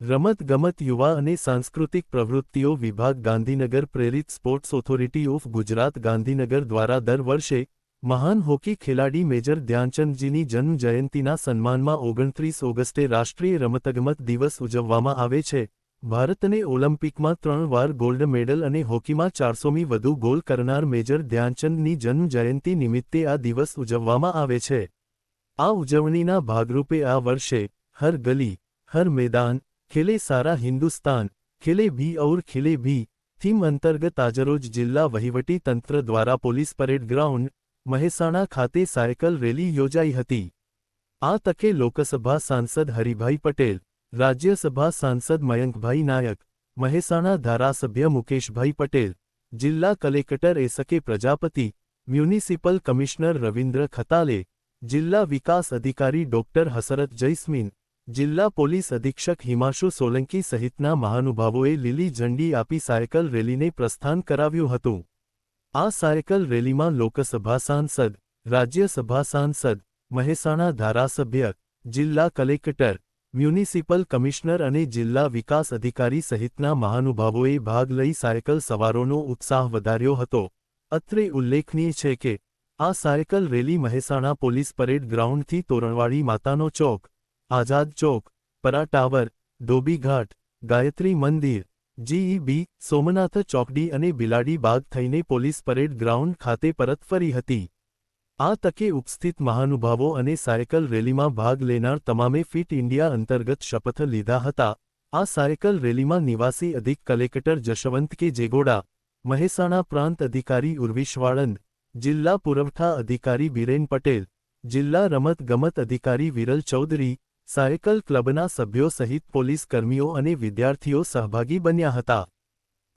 રમત-ગમત યુવા અને સાંસ્કૃતિક પ્રવૃત્તિઓ વિભાગ ગાંધીનગર પ્રેરિત sports authority of Gujarat Gandhinagar દ્વારા દર વર્ષે મહાન હોકી ખેલાડી મેજર ધ્યાનચંદજીની જન્મ જયંતિના સન્માનમાં 29 ઓગસ્ટે રાષ્ટ્રીય રમતગમત દિવસ ઉજવવામાં આવે છે। ભારતને ઓલિમ્પિકમાં 3 વાર ગોલ્ડ મેડલ અને હોકીમાં 400મી વધુ ગોલ કરનાર મેજર ધ્યાનચંદની જન્મ જયંતિ નિમિત્તે આ દિવસ ઉજવવામાં આવે છે। આ ઉજવણીના ભાગરૂપે આ વર્ષે હર ગલી હર મેદાન ખેલે સારા હિન્દુસ્તાન ખેલે ભી ઔર ખિલે ભી થીમ અંતર્ગત આજરોજ જિલ્લા વહીવટી તંત્ર દ્વારા પોલીસ પરેડ ગ્રાઉન્ડ મહેસાણા ખાતે સાયકલ રેલી યોજાઈ હતી। આ તકે લોકસભા સાંસદ હરિભાઈ પટેલ, રાજ્યસભા સાંસદ મયંકભાઈ નાયક, મહેસાણા ધારાસભ્ય મુકેશભાઈ પટેલ, જિલ્લા collector SK Prajapati, municipal commissioner Ravindra Khatale, જિલ્લા વિકાસ અધિકારી ડોક્ટર હસરત જૈસ્મીન, જિલ્લા પોલીસ અધિક્ષક હિમાંશુ સોલંકી સહિતના મહાનુભાવોએ લીલી ઝંડી આપી સાયકલ રેલીને પ્રસ્થાન કરાવ્યું હતું। આ સાયકલ રેલીમાં લોકસભા સાંસદ, રાજ્યસભા સાંસદ, મહેસાણા ધારાસભ્ય, જિલ્લા કલેક્ટર, મ્યુનિસિપલ કમિશનર અને જિલ્લા વિકાસ અધિકારી સહિતના મહાનુભાવોએ ભાગ લઈ સાયકલ સવારોનો ઉત્સાહ વધાર્યો હતો। અત્રે ઉલ્લેખનીય છે કે આ cycle rally Mehsana police parade ગ્રાઉન્ડથી તોરણવાડી માતાનો ચોક, આઝાદ ચોક, પરા ટાવર, ધોબીઘાટ, ગાયત્રી મંદિર, જીઈબી, સોમનાથ ચોકડી અને બિલાડી બાગ થઈને પોલીસ પરેડ ગ્રાઉન્ડ ખાતે પરત ફરી હતી। આ તકે ઉપસ્થિત મહાનુભાવો અને સાયકલ રેલીમાં ભાગ લેનાર તમામે ફિટ ઇન્ડિયા અંતર્ગત શપથ લીધા હતા। આ સાયકલ રેલીમાં નિવાસી અધિક કલેક્ટર જશવંત કે જેગોડા, મહેસાણા પ્રાંત અધિકારી ઉર્વિશ વાળંદ, જિલ્લા પુરવઠા અધિકારી બીરેન પટેલ, જિલ્લા રમત ગમત અધિકારી વિરલ ચૌધરી, સાયકલ ક્લબના સભ્યો સહિત પોલીસ કર્મીઓ અને વિદ્યાર્થીઓ સહભાગી બન્યા હતા।